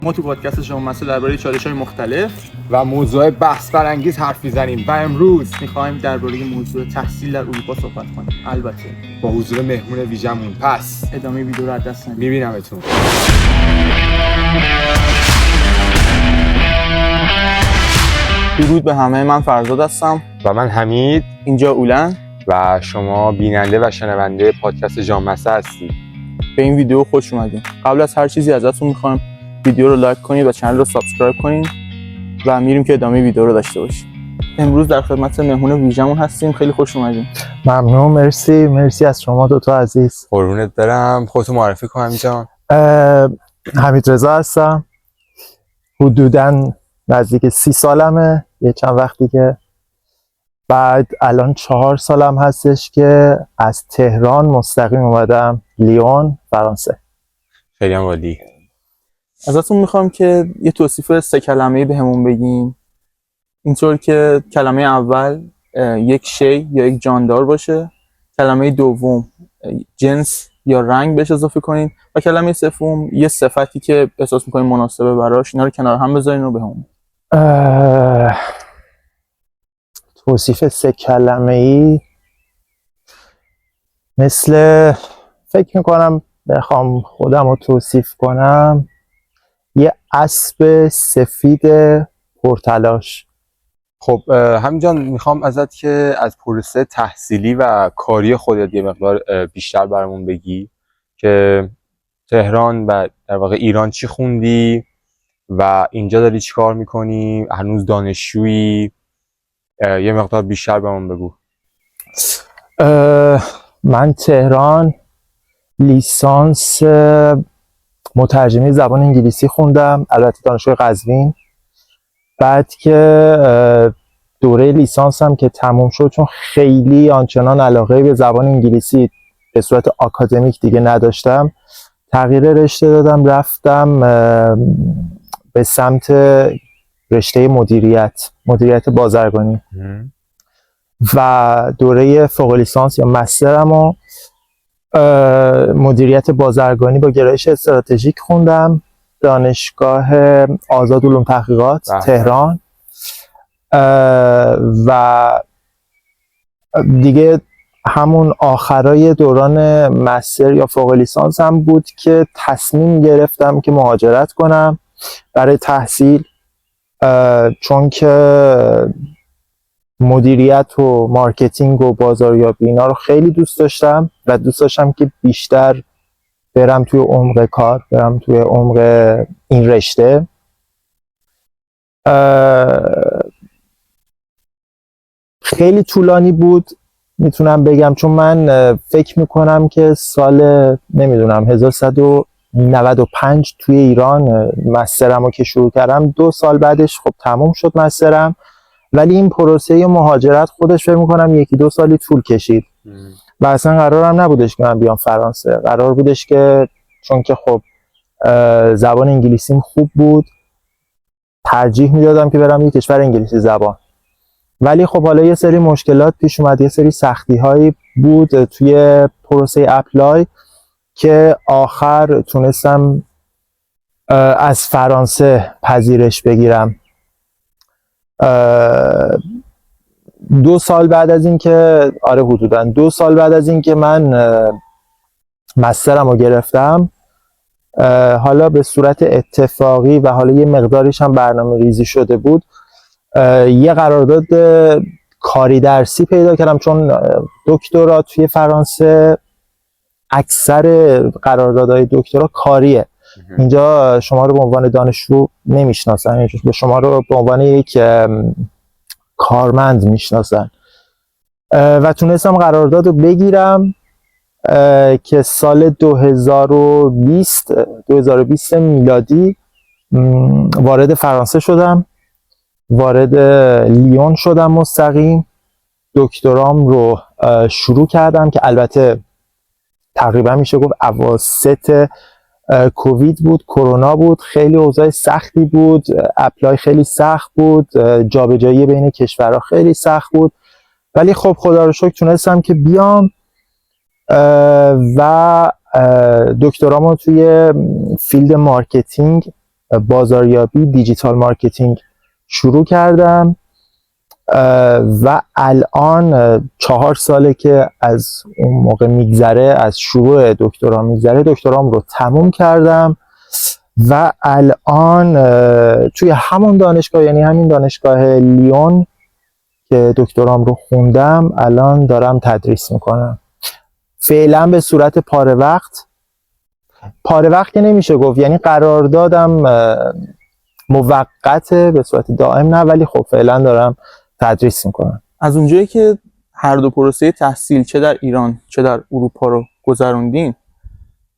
ما تو پادکست شما مسئله درباره چالش‌های مختلف و موضوع بحث برانگیز حرف میزنیم و امروز می‌خوایم درباره موضوع تحصیل در اروپا صحبت کنیم. البته با حضور مهمون ویژمون. پس ادامه ویدیو رو از دست ندید. میبینمتون. درود به همه، من فرزاد هستم و من حمید. اینجا اولن و شما بیننده و شنونده پادکست جامعه هستید. به این ویدیو خوش اومدین. قبل از هر چیزی ازتون می‌خوام ویدیو رو لایک کنید و کانال رو سابسکرایب کنید و میریم که ادامه ویدیو رو داشته باشیم. امروز در خدمت مهمون ویژمون هستیم. خیلی خوش اومدین. ممنون، مرسی از شما دوتا عزیز. قربونت برم. خودتو معرفی کن حمید جان. حمید رضا هستم. حدوداً نزدیک 30 سالمه، یه چند وقتی که بعد الان 4 سالم هستش که از تهران مستقیم اومدم لیون، فرانسه. خیلی هم عالی. ازتون میخوام که یه توصیف 3 کلمه‌ای بهمون بگین، اینطور که کلمه اول یک شی یا یک جاندار باشه، کلمه دوم جنس یا رنگ بهش اضافه کنین و کلمه سوم یه صفتی که احساس میکنین مناسبه براش. اینا رو کنار هم بذارین و بهمون. توصیف 3 کلمه‌ای مثل، فکر میکنم بخوام خودم رو توصیف کنم، یه اسب سفید پرتلاش. خب حمید جان، میخوام ازت که از پروسه تحصیلی و کاری خودت یه مقدار بیشتر برامون بگی که تهران و در واقع ایران چی خوندی و اینجا داری چی کار میکنی، هنوز دانشجویی؟ یه مقدار بیشتر برامون بگو. من تهران لیسانس مترجمی زبان انگلیسی خوندم، البته دانشگاه قزوین. بعد که دوره لیسانسم که تموم شد، چون خیلی آنچنان علاقه به زبان انگلیسی به صورت آکادمیک دیگه نداشتم، تغییر رشته دادم، رفتم به سمت رشته مدیریت بازرگانی و دوره فوق لیسانس یا مسترمو مدیریت بازرگانی با گرایش استراتژیک خوندم، دانشگاه آزاد علوم تحقیقات تهران. و دیگه همون آخرای دوران مستر یا فوق لیسانس هم بود که تصمیم گرفتم که مهاجرت کنم برای تحصیل، چون که مدیریت و مارکتینگ و بازاریابی اینا رو خیلی دوست داشتم و دوست داشتم که بیشتر برم توی عمق کار، برم توی عمق این رشته. خیلی طولانی بود میتونم بگم، چون من فکر میکنم که سال 1195 توی ایران مسترم رو که شروع کردم، 2 سال بعدش خب تموم شد مسترم، ولی این پروسه مهاجرت خودش فکر میکنم 1-2 سالی طول کشید و اصلا قرارم نبودش که من بیام فرانسه. قرار بودش که چون که خب زبان انگلیسیم خوب بود، ترجیح میدادم که برم یه کشور انگلیسی زبان. ولی خب حالا یه سری مشکلات پیش اومد، یه سری سختی هایی بود توی پروسه اپلای که آخر تونستم از فرانسه پذیرش بگیرم. 2 سال بعد از این که حدوداً 2 سال بعد از این که من مسترم رو گرفتم، حالا به صورت اتفاقی و حالا یه مقداریش هم برنامه ریزی شده بود، یه قرارداد کاری درسی پیدا کردم، چون دکترا توی فرانسه اکثر قراردادهای دکترا کاریه. اینجا شما رو به عنوان دانشجو نمیشناسن، شما رو به عنوان یک کارمند میشناسن و تونستم قرارداد رو بگیرم که سال 2020 میلادی وارد فرانسه شدم، وارد لیون شدم مستقیم. دکترام رو شروع کردم که البته تقریبا میشه گفت اواسط کووید بود، کرونا بود، خیلی اوضاع سختی بود، اپلای خیلی سخت بود، جابجایی بین کشورها خیلی سخت بود، ولی خب خدا رو شکر تونستم که بیام و دکترامو توی فیلد مارکتینگ بازاریابی دیجیتال مارکتینگ شروع کردم و الان 4 ساله که از اون موقع میگذره، از شروع دکترا میگذره. دکترام رو تموم کردم و الان توی همون دانشگاه، یعنی همین دانشگاه لیون که دکترام رو خوندم، الان دارم تدریس میکنم. فعلا به صورت پاره وقت که نمیشه گفت، یعنی قراردادم موقته، به صورت دائم نه، ولی خب فعلا دارم تدریس میکنم. از اونجایی که هر دو پروسه تحصیل چه در ایران چه در اروپا رو گذروندین،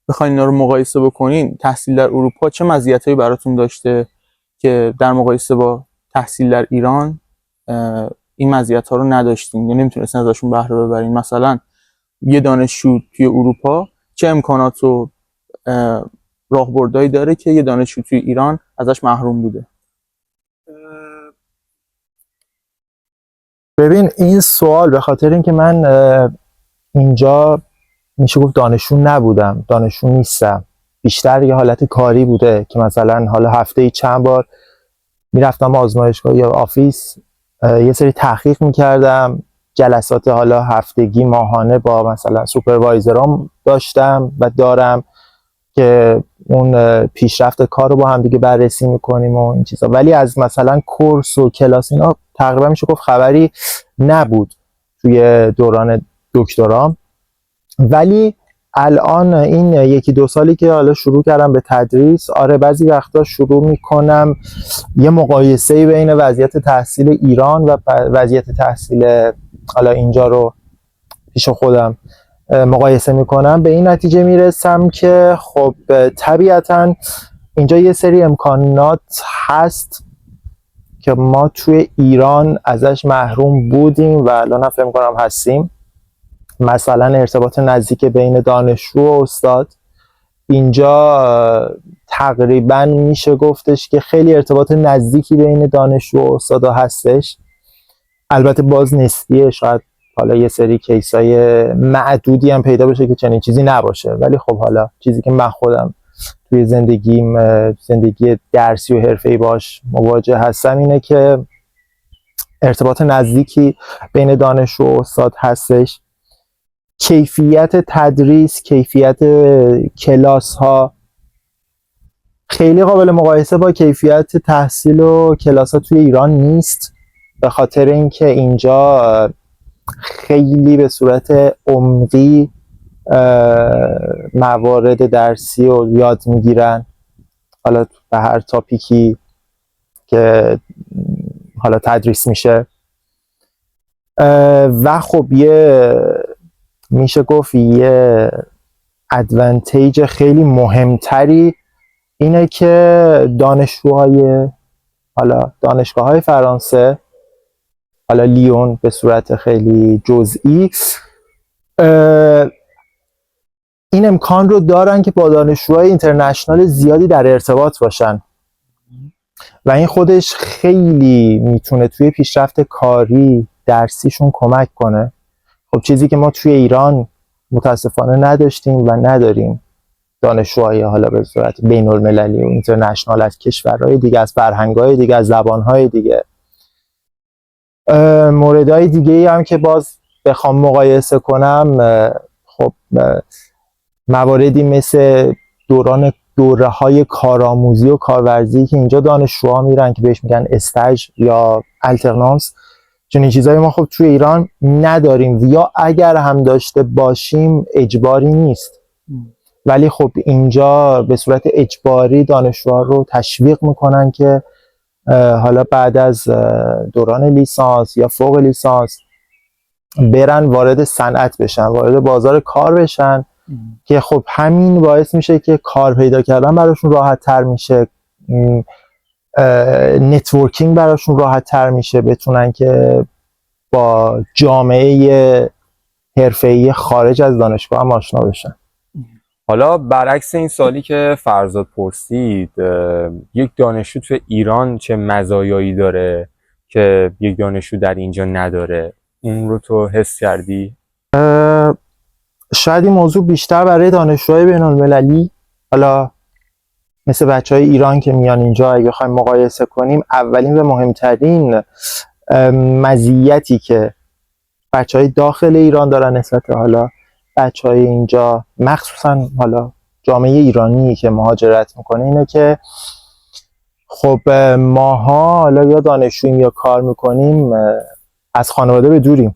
بخواین اینا رو مقایسه بکنین، تحصیل در اروپا چه مزیتایی براتون داشته که در مقایسه با تحصیل در ایران این مزیت‌ها رو نداشتین یا نمیتونستین ازشون بهره ببرین؟ مثلا یه دانشجو توی اروپا چه امکانات و راهبردهایی داره که یه دانشجو توی ایران ازش محروم بوده؟ ببین این سوال به خاطر اینکه من اینجا میشه گفت دانشجو نبودم، دانشجو نیستم، بیشتر یه حالت کاری بوده که مثلا حالا هفته‌ای چند بار میرفتم آزمایشگاه یا آفیس، یه سری تحقیق میکردم، جلسات حالا هفتگی ماهانه با مثلا سوپروایزرام داشتم و دارم که اون پیشرفت کار رو با هم دیگه بررسی میکنیم و این چیزا. ولی از مثلا کورس و کلاس اینا تقریبا میشه گفت خبری نبود توی دوران دکترام. ولی الان این 1-2 سالی که حالا شروع کردم به تدریس، آره بعضی وقتا شروع میکنم یه مقایسه بین وضعیت تحصیل ایران و وضعیت تحصیل حالا اینجا رو پیش خودم مقایسه میکنم. به این نتیجه میرسم که خب طبیعتا اینجا یه سری امکانات هست که ما توی ایران ازش محروم بودیم و الان فکر میکنم هستیم. مثلا ارتباط نزدیک بین دانشجو و استاد، اینجا تقریبا میشه گفتش که خیلی ارتباط نزدیکی بین دانشجو و استاد هستش. البته باز نسبیه، شاید حالا یه سری کیسای معدودی هم پیدا بشه که چنین چیزی نباشه، ولی خب حالا چیزی که من خودم توی زندگی درسی و حرفه‌ای باش مواجه هستم اینه که ارتباط نزدیکی بین دانشجو و استاد هستش. کیفیت تدریس، کیفیت کلاس ها خیلی قابل مقایسه با کیفیت تحصیل و کلاس ها توی ایران نیست، به خاطر اینکه اینجا خیلی به صورت عمقی موارد درسی رو یاد میگیرن، حالا به هر تاپیکی که حالا تدریس میشه. و خب یه میشه گفت یه ادوانتیج خیلی مهمتری اینه که دانشجوهای حالا دانشگاه‌های فرانسه، حالا لیون به صورت خیلی جزئی، این امکان رو دارن که با دانشجوهای اینترنشنال زیادی در ارتباط باشن و این خودش خیلی میتونه توی پیشرفت کاری درسیشون کمک کنه. خب چیزی که ما توی ایران متاسفانه نداشتیم و نداریم، دانشجوهای حالا به صورت بین المللی و اینترنشنال از کشورهای دیگه، از فرهنگ‌های دیگه، از زبان‌های دیگه. موردهای دیگه هم که باز بخوام مقایسه کنم، خب مواردی مثل دوره‌های کارآموزی و کارورزی که اینجا دانشجوها میرن که بهش میگن استاژ یا الترنانس، چنین چیزایی ما خب توی ایران نداریم، یا اگر هم داشته باشیم اجباری نیست. ولی خب اینجا به صورت اجباری دانشجوها رو تشویق میکنن که حالا بعد از دوران لیسانس یا فوق لیسانس برن وارد صنعت بشن، وارد بازار کار بشن، که خب همین باعث میشه که کار پیدا کردن براشون راحت تر میشه، نتورکینگ براشون راحت تر میشه، بتونن که با جامعه حرفه‌ای خارج از دانشگاه هم آشنا بشن. حالا برعکس این سوالی که فرزاد پرسید، یک دانشجو تو ایران چه مزایایی داره که یک دانشجو در اینجا نداره؟ اون رو تو حس کردی؟ شاید این موضوع بیشتر برای دانشجوهای بین المللی حالا مثل بچهای ایران که میان اینجا اگه بخوایم مقایسه کنیم، اولین و مهمترین مزیتی که بچهای داخل ایران دارن نسبت حالا بچهای اینجا، مخصوصا حالا جامعه ایرانی که مهاجرت میکنه، اینه که خب ماها حالا یا دانشجوییم یا کار میکنیم، از خانواده به دوریم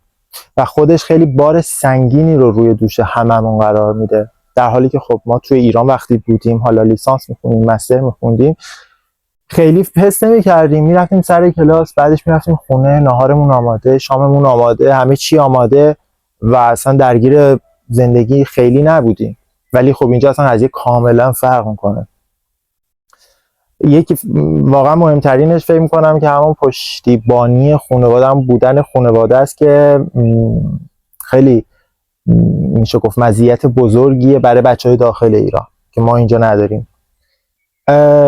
و خودش خیلی بار سنگینی رو روی دوش هممون قرار میده، در حالی که خب ما توی ایران وقتی بودیم، حالا لیسانس میخونیم، مستر میخوندیم، خیلی حس نمی‌کردیم، میرفتیم سر کلاس، بعدش میرفتیم خونه، ناهارمون آماده، شاممون آماده، همه چی آماده و اصلا درگیر زندگی خیلی نبودیم. ولی خب اینجا اصلا قضیه کاملا فرق میکنه. یکی واقعا مهمترینش فکر میکنم که همون پشتیبانی خانواده‌ام بودن خانواده است که خیلی میشه گفت مزیت بزرگیه برای بچهای داخل ایران که ما اینجا نداریم.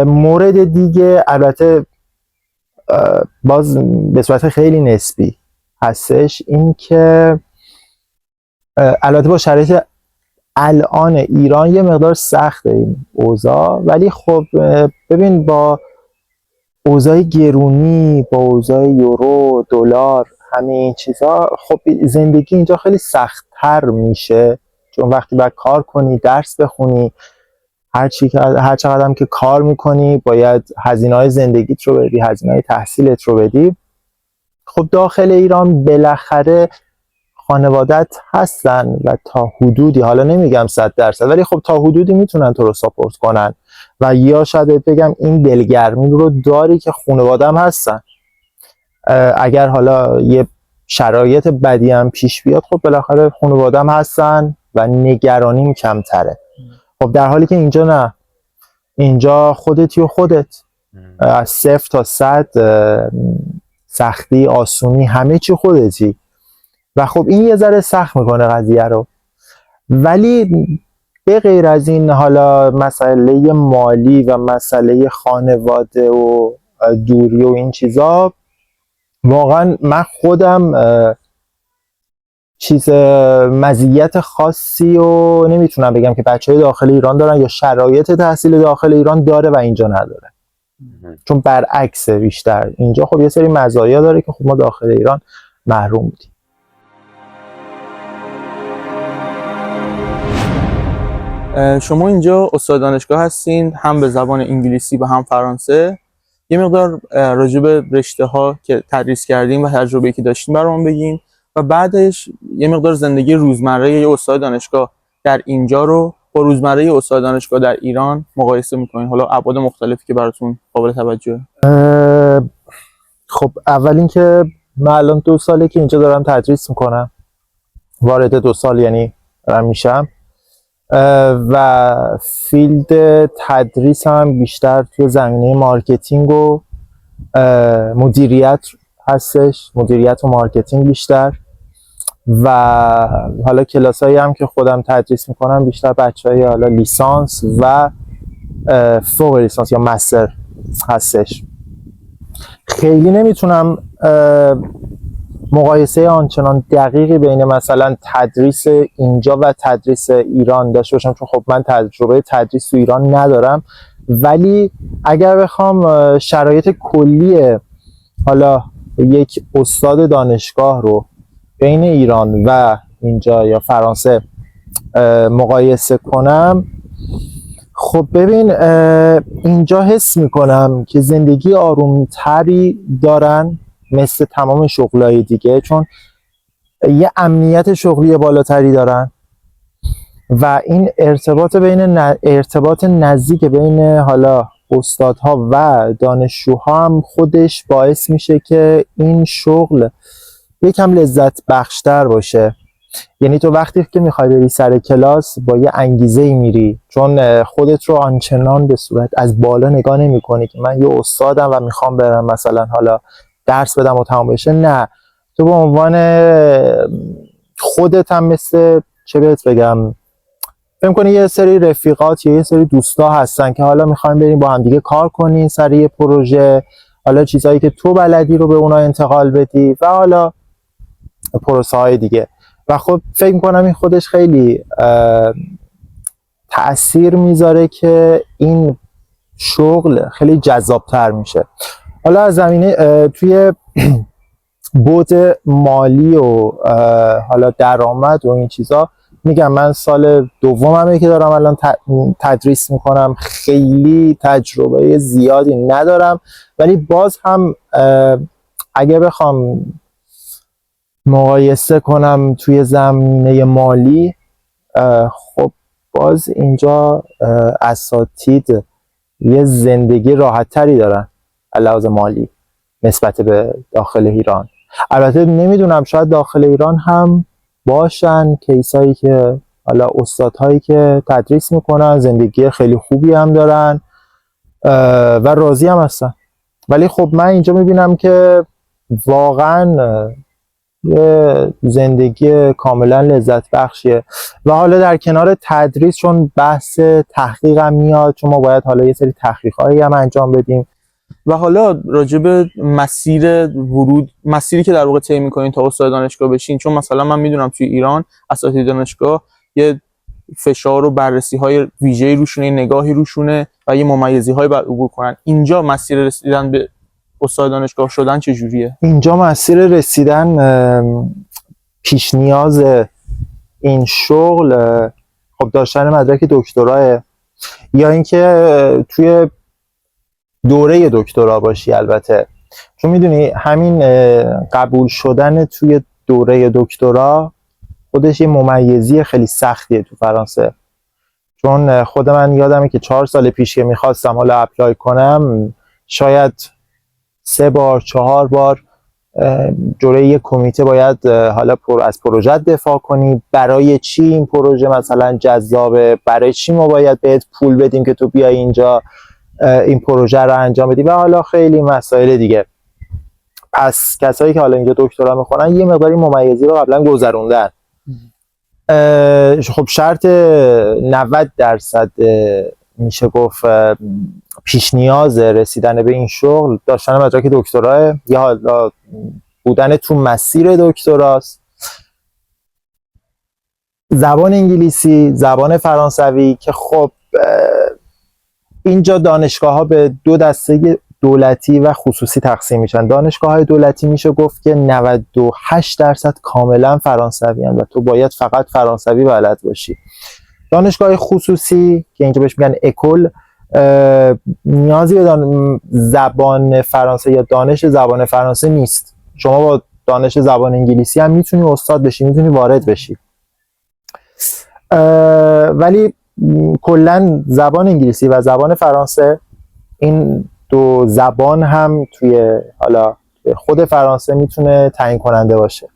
مورد دیگه البته باز به صورت خیلی نسبی هستش، این که البته با شرایط الان ایران یه مقدار سخته این اوضاع، ولی خب ببین با اوضاع گرونی، با اوضاع یورو، دلار، همه این چیزا، خب زندگی اینجا خیلی سخت‌تر میشه، چون وقتی باید کار کنی، درس بخونی، هر چقدر هم که کار میکنی باید هزینه‌های زندگیت رو بدی، هزینه‌های تحصیلت رو بدی. خب داخل ایران بالاخره خانوادت هستن و تا حدودی، حالا نمیگم 100%، ولی خب تا حدودی میتونن تو رو ساپورت کنن و یا شاید بگم این دلگرمی رو داری که خانوادم هستن. اگر حالا یه شرایط بدی هم پیش بیاد، خب بالاخره خانوادم هستن و نگرانیم کمتره. خب در حالی که اینجا نه، اینجا خودتی و خودت، از 0 تا 100 سختی، آسونی، همه چی خودتی و خب این یه ذره سخت میکنه قضیه رو. ولی به غیر از این حالا مسئله مالی و مسئله خانواده و دوری و این چیزا، واقعا من خودم چیز مزیت خاصی و نمیتونم بگم که بچه‌های داخل ایران دارن یا شرایط تحصیل داخل ایران داره و اینجا نداره، چون برعکس بیشتر اینجا خب یه سری مزایا داره که خب ما داخل ایران محروم بودیم. شما اینجا استاد دانشگاه هستین، هم به زبان انگلیسی و هم فرانسه. یه مقدار راجع به رشته ها که تدریس کردیم و تجربه‌ای که داشتیم برام بگین و بعدش یه مقدار زندگی روزمره یه استاد دانشگاه در اینجا رو با روزمره استاد دانشگاه در ایران مقایسه می‌کنین، حالا ابعاد مختلفی که براتون قابل توجهه. خب اول اینکه من الان 2 ساله که اینجا دارم تدریس میکنم، وارد 2 سال یعنی دارم میشم و فیلد تدریس هم بیشتر توی زمینه مارکتینگ و مدیریت هستش، مدیریت و مارکتینگ بیشتر. و حالا کلاسایی هم که خودم تدریس میکنم بیشتر بچهای حالا لیسانس و فوق لیسانس یا مستر هستش. خیلی نمیتونم مقایسه آنچنان دقیقی بین مثلا تدریس اینجا و تدریس ایران داشته باشم، چون خب من تجربه تدریس تو ایران ندارم. ولی اگر بخوام شرایط کلی حالا یک استاد دانشگاه رو بین ایران و اینجا یا فرانسه مقایسه کنم، خب ببین اینجا حس میکنم که زندگی آرومتری دارن مثل تمام شغلای دیگه، چون یه امنیت شغلی بالاتری دارن و این ارتباط نزدیک بین حالا استادها و دانشجوها هم خودش باعث میشه که این شغل یکم لذت بخشتر باشه. یعنی تو وقتی که میخوای بری سر کلاس با یه انگیزه‌ای میری، چون خودت رو آنچنان به صورت از بالا نگاه نمی‌کنی که من یه استادم و میخوام برم مثلا حالا درس بدم و تمام بشه. نه، تو به عنوان خودت هم مثل چه بهت بگم، فکر کنی یه سری رفیقات یا یه سری دوستا هستن که حالا میخوایم بریم با هم دیگه کار کنین سر یه پروژه، حالا چیزایی که تو بلدی رو به اونا انتقال بدی و حالا پروسه های دیگه. و خب فکر میکنم این خودش خیلی تأثیر میذاره که این شغل خیلی جذابتر میشه. حالا از زمینه توی بعد مالی و حالا درآمد و این چیزا، میگم من سال دوممه که دارم الان تدریس میکنم، خیلی تجربه زیادی ندارم، ولی باز هم اگه بخوام مقایسه کنم توی زمینه مالی، خب باز اینجا اساتید یه زندگی راحت تری دارن علاوه مالی نسبت به داخل ایران. البته نمیدونم، شاید داخل ایران هم باشن کیسایی که حالا استادهایی که تدریس میکنن زندگی خیلی خوبی هم دارن و راضی هم هستن، ولی خب من اینجا میبینم که واقعا یه زندگی کاملا لذت بخشیه. و حالا در کنار تدریس، چون بحث تحقیق هم میاد، چون ما باید حالا یه سری تحقیقایی هم انجام بدیم. و حالا راجع به مسیر ورود، مسیری که در واقع طی می‌کنین تا استاد دانشگاه بشین، چون مثلا من میدونم توی ایران اساتید دانشگاه یه فشار و بررسی‌های ویژه‌ای روشونه، نگاهی روشونه و یه ممیزی‌های باید عبور کنن. اینجا مسیر رسیدن به استاد دانشگاه شدن چجوریه؟ اینجا مسیر رسیدن پیش نیاز این شغل خب داشتن مدرک دکتراه، یا اینکه توی دوره دکترا باشی. البته چون میدونی همین قبول شدن توی دوره دکترا خودش یه ممیزی خیلی سختیه تو فرانسه. چون خود من یادمه که 4 سال پیش که میخواستم حالا اپلای کنم، شاید 3 بار 4 بار جوره یک کمیته باید حالا از پروژه دفاع کنی، برای چی این پروژه مثلا جذابه، برای چی ما باید بهت پول بدیم که تو بیای اینجا این پروژه رو انجام بدی و حالا خیلی مسائل دیگه. پس کسایی که حالا اینجا دکترا میخونن یه مقداری ممیزی رو قبلا گذروندن. خب شرط 90% میشه گفت پیش نیاز رسیدن به این شغل داشتن مدرک دکتراه یا حالا بودن تو مسیر دکتراست. زبان انگلیسی، زبان فرانسوی، که خب اینجا دانشگاه ها به 2 دسته دولتی و خصوصی تقسیم میشن. دانشگاه های دولتی میشه گفت که 98% کاملا فرانسوی هستند و تو باید فقط فرانسوی بلد باشی. دانشگاه خصوصی که اینجا بهش میگن اکول، نیازی به زبان فرانسه یا دانش زبان فرانسه نیست. شما با دانش زبان انگلیسی هم میتونی استاد بشی، میتونی وارد بشی. ولی کلا زبان انگلیسی و زبان فرانسه، این 2 زبان هم توی حالا خود فرانسه میتونه تعیین کننده باشه.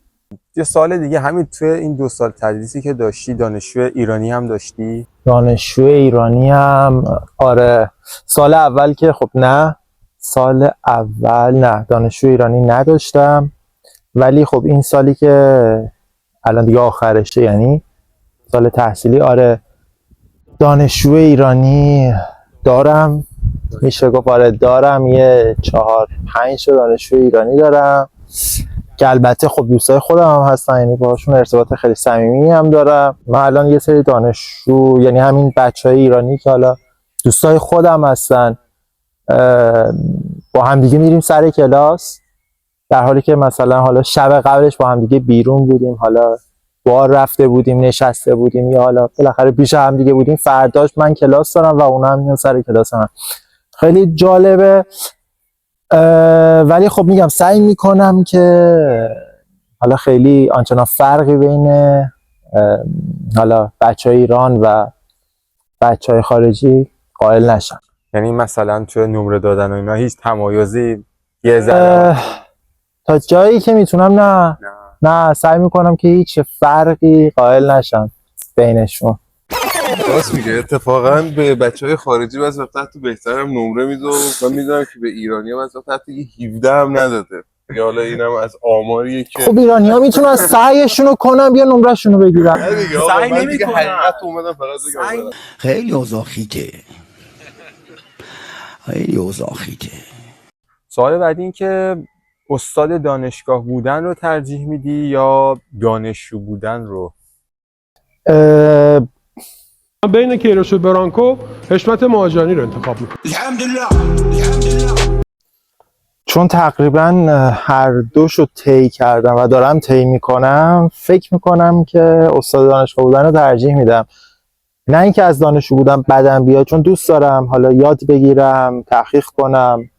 یه سال دیگه همین توی این 2 سال تدریسی که داشتی دانشجو ایرانی هم داشتی؟ دانشجو ایرانی هم آره. سال اول که خب نه، سال اول نه دانشجو ایرانی نداشتم، ولی خب این سالی که الان دیگه آخرشه، یعنی سال تحصیلی، آره دانشجو ایرانی دارم. میشه گفت آره دارم، یه 4-5 دانشجو ایرانی دارم که البته خب دوستای خودم هم هستن، یعنی باهاشون ارتباط خیلی صمیمی هم دارم. من الان یه سری دانشجو، یعنی همین بچهای ایرانی که حالا دوستای خودم هستن، با هم دیگه میریم سر کلاس، در حالی که مثلا حالا شب قبلش با هم دیگه بیرون بودیم، حالا بار رفته بودیم، نشسته بودیم، یا حالا بالاخره پیش هم دیگه بودیم. فرداش من کلاس دارم و اونا هم میان سر کلاس من. خیلی جالبه. ولی خب میگم سعی میکنم که حالا خیلی آنچنان فرقی بین حالا بچهای ایران و بچهای خارجی قائل نشم. یعنی مثلا توی نمره دادن و اینا هیچ تمایزی یه ذره تا جایی که میتونم نه سعی میکنم که هیچ فرقی قائل نشم بینشون. راست میگه. اتفاقا به بچهای خارجی بعضی وقتا تو بهترم نمره میده و من میدونم که به ایرانی‌ها بعضی وقتا حتی 17 هم نداده. یا حالا اینم از آماریه که خب ایرانی‌ها میتونن سعیشون رو کنن بیا نمرهشون رو بگیرن. نه دیگه آقا، من دیگه حقیقت اومدم فقط بگم. خیلی اوضاع خیته، خیلی اوضاع خیته. سوال بعدی این که استاد دانشگاه بودن رو ترجیح میدی یا دانشجو بودن رو؟ بین کیروش و برانکو حشمت مهاجرانی رو انتخاب میکنم. چون تقریبا هر دوشو طی کردم و دارم طی میکنم، فکر میکنم که استاد دانشگاه بودن رو ترجیح میدم. نه اینکه از دانشجو بودن بدم بیاد، چون دوست دارم حالا یاد بگیرم، تحقیق کنم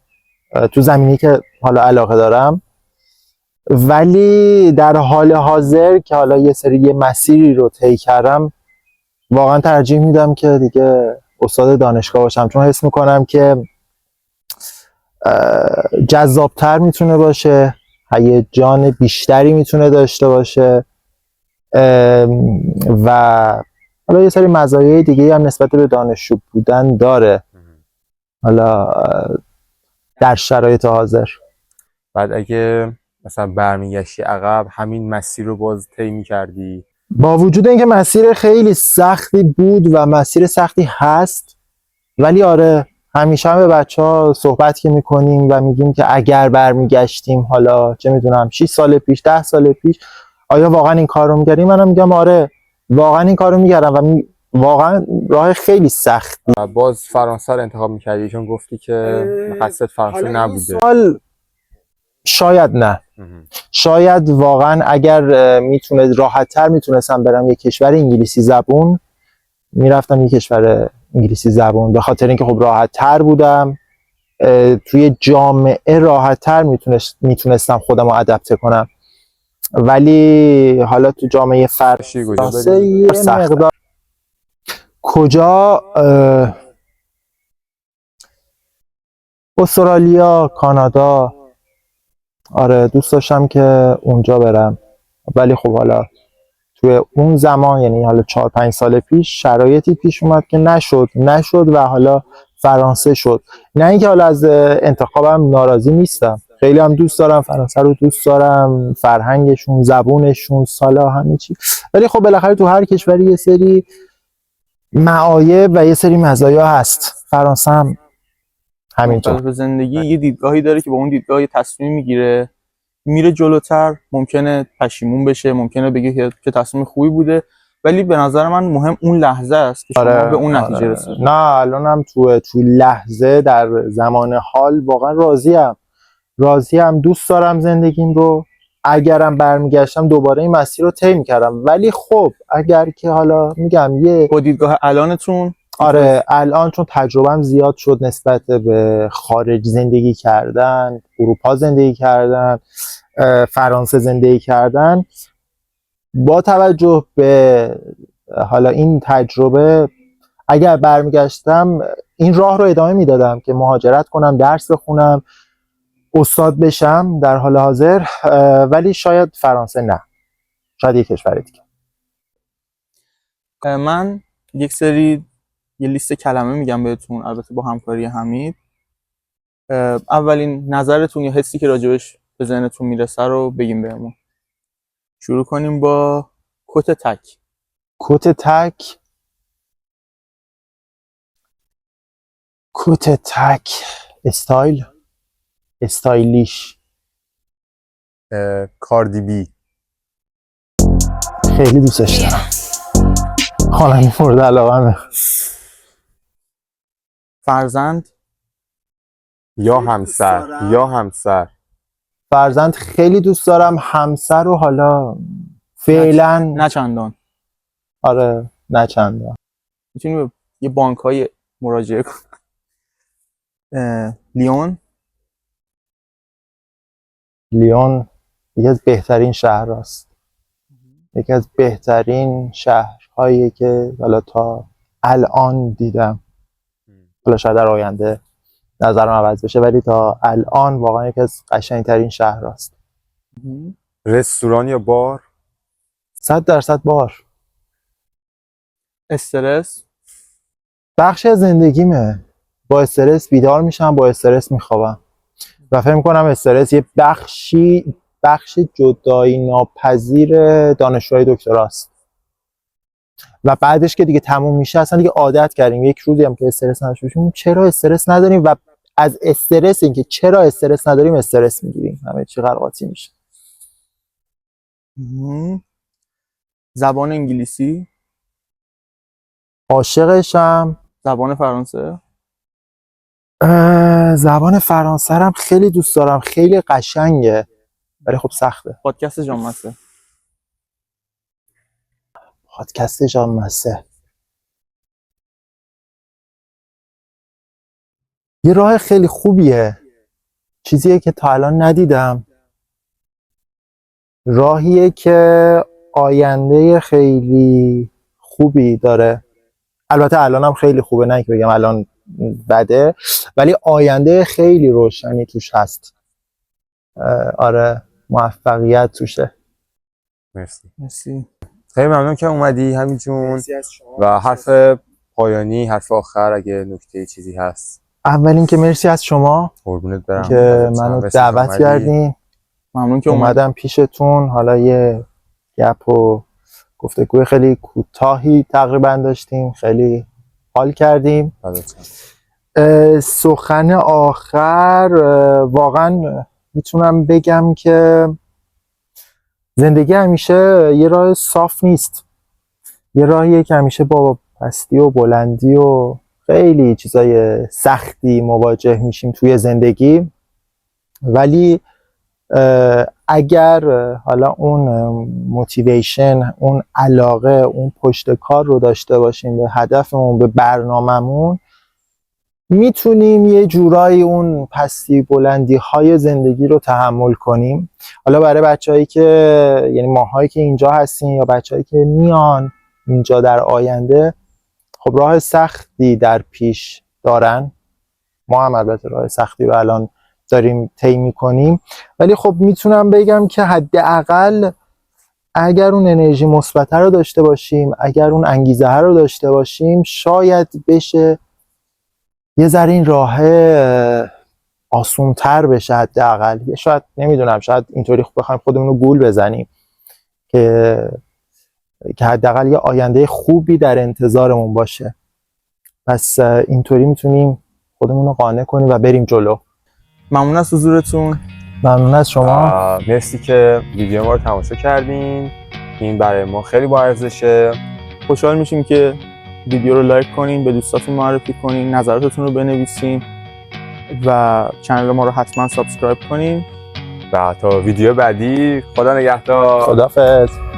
تو زمینی که حالا علاقه دارم، ولی در حال حاضر که حالا یه مسیری رو طی کردم، واقعا ترجیح میدم که دیگه استاد دانشگاه باشم، چون حس میکنم که جذابتر میتونه باشه، هیجان بیشتری میتونه داشته باشه و حالا یه سری مزایای دیگه هم نسبت به دانشجو بودن داره حالا در شرایط حاضر. بعد اگه مثلا برمیگشتی عقب، همین مسیر رو باز طی می‌کردی؟ با وجود اینکه مسیر خیلی سختی بود و مسیر سختی هست، ولی آره همیشه هم به بچه‌ها صحبت که میکنیم و میگیم که اگر برمیگشتیم حالا چه میدونم 6 سال پیش، 10 سال پیش، آیا واقعا این کار رو می‌کردیم؟ منم میگم آره واقعا این کار رو می‌کردم و واقعا راه خیلی سخت. و باز فرانسه رو انتخاب می‌کردی چون گفتی که مقصد فرانسه نبوده. سوال شاید نه، شاید واقعا اگر راحت‌تر میتونستم برم یه کشور انگلیسی زبون، میرفتم یه کشور انگلیسی زبون، به خاطر اینکه خب راحت‌تر بودم، توی جامعه راحت‌تر میتونستم خودم رو ادپته کنم، ولی حالا تو جامعه فرانسه یه مقدار. کجا؟ استرالیا، کانادا، آره دوست داشتم که اونجا برم، ولی خب حالا توی اون زمان، یعنی حالا 4-5 سال پیش، شرایطی پیش اومد که نشد و حالا فرانسه شد. نه اینکه حالا از انتخابم ناراضی نیستم، خیلی هم دوست دارم فرانسه رو، دوست دارم فرهنگشون، زبونشون، سالا همه چی، ولی خب بالاخره تو هر کشوری یه سری معایب و یه سری مزایا هست. فرانسه هم همینطور. مختلف زندگی یه دیدگاهی داره که با اون دیدگاه یه تصمیم میگیره، میره جلوتر، ممکنه پشیمون بشه، ممکنه بگه که تصمیم خوبی بوده، ولی به نظر من مهم اون لحظه است که شما به اون نتیجه رسید. نه الانم تو لحظه، در زمان حال واقعا راضیم، دوست دارم زندگیم رو. اگرم برمیگشتم دوباره این مسیر رو طی می‌کردم، ولی خب اگر که حالا میگم با دیدگاه الانتون، آره الان چون تجربهم زیاد شد نسبت به خارج زندگی کردن، اروپا زندگی کردن، فرانسه زندگی کردن، با توجه به حالا این تجربه اگر برمیگشتم این راه رو ادامه میدادم که مهاجرت کنم، درس بخونم، استاد بشم در حال حاضر، ولی شاید فرانسه نه، شاید یک کشور دیگه. من یه لیست کلمه میگم بهتون، البته با همکاری حمید. اولین نظرتون یا حسی که راجبش به ذهنتون میرسه رو بگیم بهمون. شروع کنیم با کت تک. کت تک، کت تک، استایلیش. کاردی بی. خیلی دوستش دارم، خواننده مورد علاقه‌مه. فرزند یا همسر. فرزند خیلی دوست دارم، همسر رو حالا فعلا نه چندان. آره نه چندان. میتونی به یه بانک‌های مراجعه کن. لیون یکی از بهترین شهر است، یکی از بهترین شهرهایی که حالا تا الان دیدم. حالا شاید در آینده نظرم عوض بشه، ولی تا الان واقعا یکی از قشنگترین شهر است. رستوران یا بار؟ 100% بار. استرس بخشی از زندگیمه، با استرس بیدار میشم، با استرس میخوابم و فکر می‌کنم استرس یه بخش جدایی ناپذیر دانشجوهای دکتراست و بعدش که دیگه تموم میشه اصلا دیگه عادت کردیم. یک روزی هم که استرس نداشته باشیم چرا استرس نداریم و از استرس، اینکه چرا استرس نداریم استرس میگیریم، همه چی قرقاتی میشه. زبان انگلیسی عاشقشم. زبان فرانسه؟ زبان فرانسه رو هم خیلی دوست دارم، خیلی قشنگه ولی خب سخته. پادکست جان مسه؟ پادکست جان مسه یه راه خیلی خوبیه، چیزیه که تا الان ندیدم، راهیه که آینده خیلی خوبی داره. البته الان هم خیلی خوبه، نه که بگم الان بده، ولی آینده خیلی روشنی توش هست. آره، موفقیت توشه. مرسی. خیلی ممنون که اومدی همین جون. و حرف پایانی، حرف آخر اگه نکته چیزی هست. اول اینکه مرسی از شما قربونت برم که منو دعوت کردین. ممنون که اومدم پیشتون. حالا یه گپ و گفتگوی خیلی کوتاهی تقریبا داشتیم، خیلی حال کردیم. سخن آخر واقعا میتونم بگم که زندگی همیشه یه راه صاف نیست، یه راهیه که همیشه با پستی و بلندی و خیلی چیزای سختی مواجه میشیم توی زندگی. ولی اگر حالا اون موتیویشن، اون علاقه، اون پشت کار رو داشته باشیم به هدفمون، به برنامه‌مون، میتونیم یه جورایی اون پستی بلندی های زندگی رو تحمل کنیم. حالا برای بچه‌هایی که یعنی ماهایی که اینجا هستین یا بچه‌هایی که میان اینجا در آینده، خب راه سختی در پیش دارن. ما هم البته راه سختی رو الان داریم طی می‌کنیم، ولی خب میتونم بگم که حداقل اگر اون انرژی مثبت رو داشته باشیم، اگر اون انگیزه رو داشته باشیم، شاید بشه یه ذره این راه آسون‌تر بشه. حداقل شاید نمیدونم، شاید اینطوری بخوایم خودمون رو گول بزنیم که حداقل یه آینده خوبی در انتظارمون باشه. پس اینطوری میتونیم خودمون رو قانع کنیم و بریم جلو. ممنون از حضورتون. ممنون از شما. مرسی که ویدیو ما رو تماشا کردین. این برای ما خیلی با ارزشه. خوشحال میشیم که ویدیو رو لایک کنین، به دوستاتون معرفی کنین، نظراتتون رو بنویسین و کانال ما رو حتما سابسکرایب کنین. و تا ویدیو بعدی، خدا نگهدار. خداحافظ.